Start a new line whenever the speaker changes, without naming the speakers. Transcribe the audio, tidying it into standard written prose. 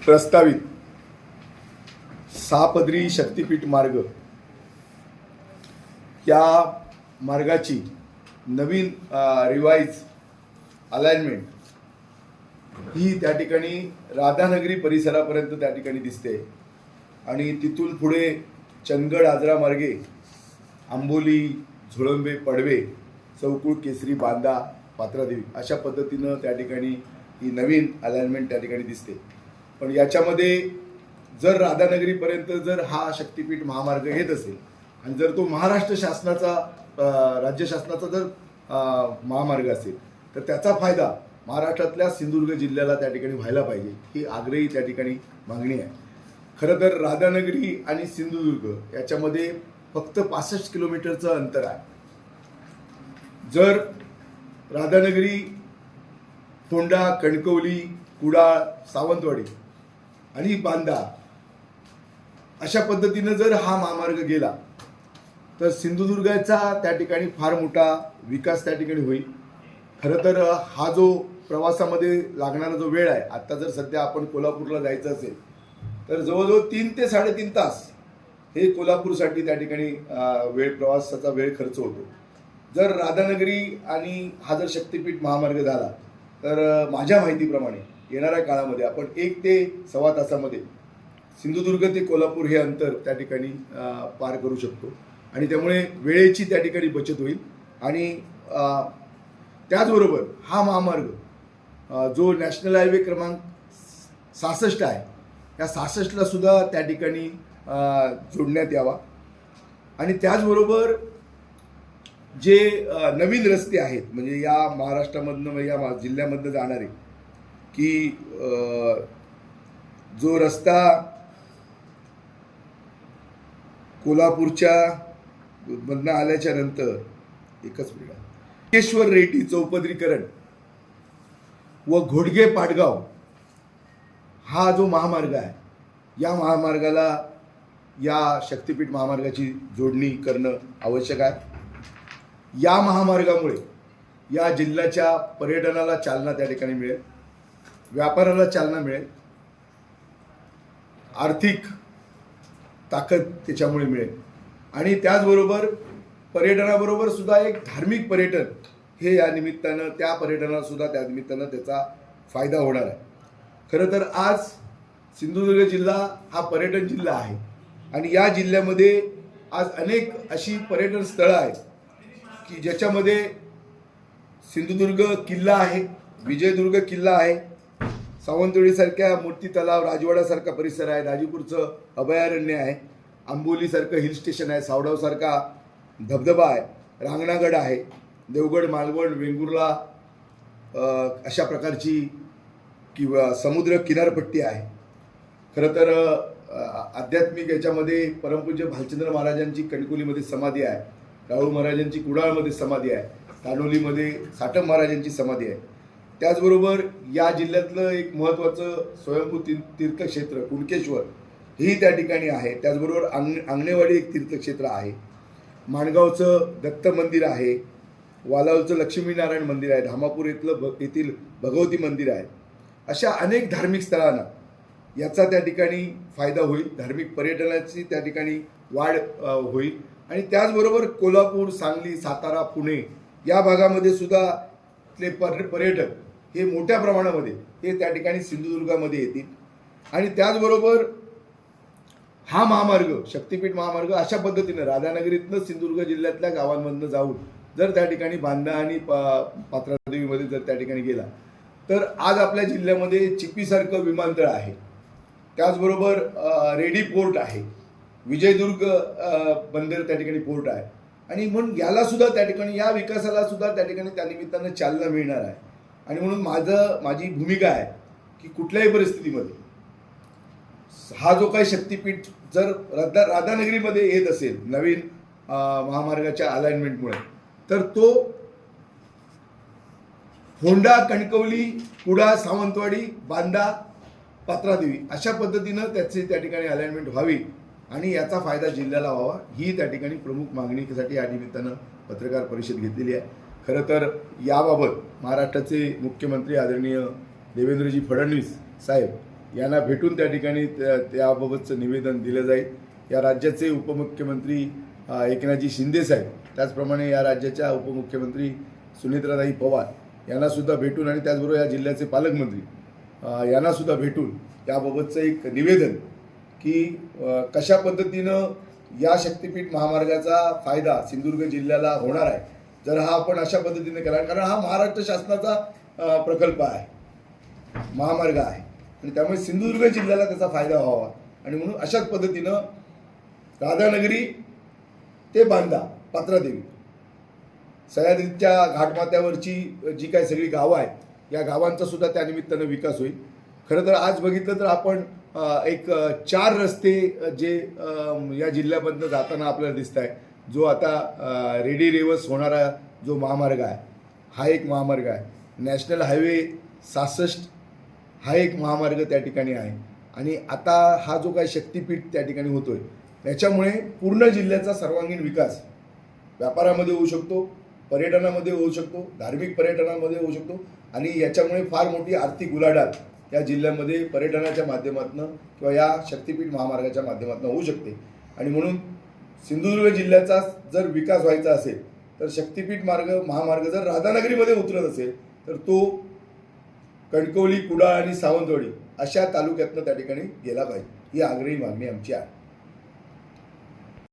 प्रस्तावित 6 पदरी शक्तीपीठ मार्ग या मार्गाची नवीन रिवाइज अलाइनमेंट ही त्या ठिकाणी राधानगरी परिसरापर्यंत त्या ठिकाणी दिसते आणि तिथून पुढे चंदगड आजरा मार्गे आंबोली झुळंबे पडवे चौकुळ केसरी बांदा पात्रादेवी अशा पद्धतीनं त्या ठिकाणी ही नवीन अलाइनमेंट त्या ठिकाणी दिसते। पण याच्यामध्ये जर राधानगरीपर्यंत जर हा शक्तीपीठ महामार्ग येत असेल आणि जर तो महाराष्ट्र शासनाचा राज्य शासनाचा जर महामार्ग असेल तर त्याचा फायदा महाराष्ट्रातल्या सिंधुदुर्ग जिल्ह्याला त्या ठिकाणी व्हायला पाहिजे ही आग्रही त्या ठिकाणी मागणी आहे। खरं तर राधानगरी आणि सिंधुदुर्ग याच्यामध्ये फक्त 65 किलोमीटरचं अंतर आहे। जर राधानगरी फोंडा कणकवली कुडाळ सावंतवाडी आणि बांदा अशा पद्धतीनं जर हा महामार्ग गेला तर सिंधुदुर्गाचा त्या ठिकाणी फार मोठा विकास त्या ठिकाणी होईल। खरं तर हा जो प्रवासामध्ये लागणारा जो वेळ आहे, आता जर सध्या आपण कोल्हापूरला जायचं असेल तर जवळजवळ 3 ते 3.5 तास हे कोल्हापूरसाठी त्या ठिकाणी प्रवासाचा वेळ खर्च होतो। जर राधानगरी आणि हा जर शक्तीपीठ महामार्ग झाला तर माझ्या माहितीप्रमाणे येणाऱ्या काळामध्ये आपण 1 ते सव्वा तासामध्ये सिंधुदुर्ग ते कोल्हापूर हे अंतर त्या ठिकाणी पार करू शकतो आणि त्यामुळे वेळेची त्या ठिकाणी बचत होईल। आणि त्याचबरोबर हा महामार्ग जो नॅशनल हायवे क्रमांक 66 आहे या 66ला सुद्धा त्या ठिकाणी जोडण्यात यावा। आणि त्याचबरोबर जे नवीन रस्ते आहेत म्हणजे या महाराष्ट्रामधनं या जिल्ह्यामधनं जाणारे की जो रस्ता कोल्हापूरच्या मधनं आल्याच्या नंतर एकच मिनिट केश्वर रेड्डी चौपदरीकरण व घोडगे पाटगाव हा जो महामार्ग आहे या महामार्गाला या शक्तीपीठ महामार्गाची जोडणी करणं आवश्यक आहे। या महामार्गामुळे या जिल्ह्याच्या पर्यटनाला चालना त्या ठिकाणी मिळेल, व्यापाराला चालना मिळेल, आर्थिक ताकद त्याच्यामुळे मिळेल आणि त्याचबरोबर पर्यटनाबरोबर सुद्धा एक धार्मिक पर्यटन हे या निमित्तानं त्या पर्यटनाला सुद्धा त्या निमित्तानं त्याचा फायदा होणार आहे। खरं तर आज सिंधुदुर्ग जिल्हा हा पर्यटन जिल्हा आहे आणि या जिल्ह्यामध्ये आज अनेक अशी पर्यटन स्थळं आहेत की ज्याच्यामध्ये सिंधुदुर्ग किल्ला आहे, विजयदुर्ग किल्ला आहे, सावंतवाडीसारख्या मूर्ती तलाव राजवाड्यासारखा परिसर आहे, राजीपूरचं अभयारण्य आहे, आंबोलीसारखं हिल स्टेशन आहे, सावडावसारखा धबधबा आहे, रांगणागड आहे, देवगड मालवण वेंगुर्ला अशा प्रकारची किंवा समुद्र किनारपट्टी आहे। खरं तर आध्यात्मिक याच्यामध्ये परमपूज्य भालचंद्र महाराजांची कणकवलीमध्ये समाधी आहे, राहुल महाराजांची कुडाळमध्ये समाधी आहे, ताडोलीमध्ये साटम महाराजांची समाधी आहे। त्याचबरोबर या जिल्ह्यातलं एक महत्त्वाचं स्वयंभू तीर्थक्षेत्र कुणकेश्वर ही त्या ठिकाणी आहे। त्याचबरोबर आंगणेवाडी एक तीर्थक्षेत्र आहे, माणगावचं दत्त मंदिर आहे, वालावलचं लक्ष्मीनारायण मंदिर आहे, धामापूर येथील भगवती मंदिर आहे। अशा अनेक धार्मिक स्थळांना याचा त्या ठिकाणी फायदा होईल, धार्मिक पर्यटनाची त्या ठिकाणी वाढ होईल आणि त्याचबरोबर कोल्हापूर सांगली सातारा पुणे या भागामध्ये सुद्धा ते पर्यटक हे मोठ्या प्रमाणामध्ये हे त्या ठिकाणी सिंधुदुर्गामध्ये येतील। आणि त्याचबरोबर हा महामार्ग शक्तीपीठ महामार्ग अशा पद्धतीनं राधानगरीतनं सिंधुदुर्ग जिल्ह्यातल्या गावांमधनं जाऊन जर त्या ठिकाणी बांदा आणि पात्रादेवीमध्ये जर त्या ठिकाणी गेला तर आज आपल्या जिल्ह्यामध्ये चिपीसारखं विमानतळ आहे, त्याचबरोबर रेडी पोर्ट आहे, विजयदुर्ग बंदर त्या ठिकाणी पोर्ट आहे आणि म्हणून याला सुद्धा त्या ठिकाणी या विकासाला सुद्धा त्या ठिकाणी त्या निमित्तानं चालना मिळणार आहे। आणि म्हणून माझी भूमिका आहे की कुठल्याही परिस्थितीमध्ये हा जो काही शक्तीपीठ जर राधानगरीमध्ये येत असेल नवीन महामार्गाच्या अलाइनमेंटमुळे तर तो फोंडा कणकवली कुडाळ सावंतवाडी बांदा पात्रादेवी अशा पद्धतीनं त्याची त्या ठिकाणी अलाइनमेंट व्हावी आणि याचा फायदा जिल्ह्याला व्हावा ही त्या ठिकाणी प्रमुख मागणीसाठी या निमित्तानं पत्रकार परिषद घेतलेली आहे। खरं तर याबाबत महाराष्ट्राचे मुख्यमंत्री आदरणीय देवेंद्रजी फडणवीस साहेब यांना भेटून त्या ठिकाणी त्याबाबतचं निवेदन दिलं जाईल. या राज्याचे उपमुख्यमंत्री एकनाथजी शिंदेसाहेब, त्याचप्रमाणे या राज्याच्या उपमुख्यमंत्री सुनेत्राताई पवार यांनासुद्धा भेटून आणि त्याचबरोबर या जिल्ह्याचे पालकमंत्री यांनासुद्धा भेटून याबाबतचं एक निवेदन की कशा पद्धतीनं या शक्तिपीठ महामार्गाचा फायदा सिंधुदुर्ग जिल्ह्याला होणार आहे जर हा आपण अशा पद्धतीने केला, कारण हा महाराष्ट्र शासनाचा प्रकल्प आहे, महामार्ग आहे आणि त्यामुळे सिंधुदुर्ग जिल्ह्याला त्याचा फायदा व्हावा आणि म्हणून अशाच पद्धतीनं राधानगरी ते बांदा पात्रादेवी सह्याद्रीच्या घाटमाथ्यावरची जी काही सगळी गावं आहेत या गावांचा सुद्धा त्या निमित्तानं विकास होईल. खरं तर आज बघितलं तर आपण एक 4 रस्ते जे या जिल्ह्यामधनं जाताना आपल्याला दिसत आहे, जो आता रेडी रेवस होणारा जो महामार्ग आहे हा एक महामार्ग आहे. नॅशनल हायवे 66 हा एक महामार्ग त्या ठिकाणी आहे आणि आता हा जो काही शक्तिपीठ त्या ठिकाणी होतोय त्याच्यामुळे पूर्ण जिल्ह्याचा सर्वांगीण विकास व्यापारामध्ये होऊ शकतो, पर्यटनामध्ये होऊ शकतो, धार्मिक पर्यटनामध्ये होऊ शकतो आणि याच्यामुळे फार मोठी आर्थिक उलाढाल या जिल्ह्यामध्ये पर्यटनाच्या माध्यमातून किंवा या शक्तिपीठ महामार्गाच्या माध्यमातून होऊ शकते. आणि म्हणून सिंधुदुर्ग जिल्ह्याचा जर विकास व्हायचा असेल तर शक्तिपीठ महामार्ग जर राधानगरीमध्ये उतरत असेल तर तो कणकवली, कुडाळ आणि सावंतवाडी अशा तालुक्यातनं त्या ठिकाणी गेला पाहिजे, ही आग्रही मागणी आमची आहे.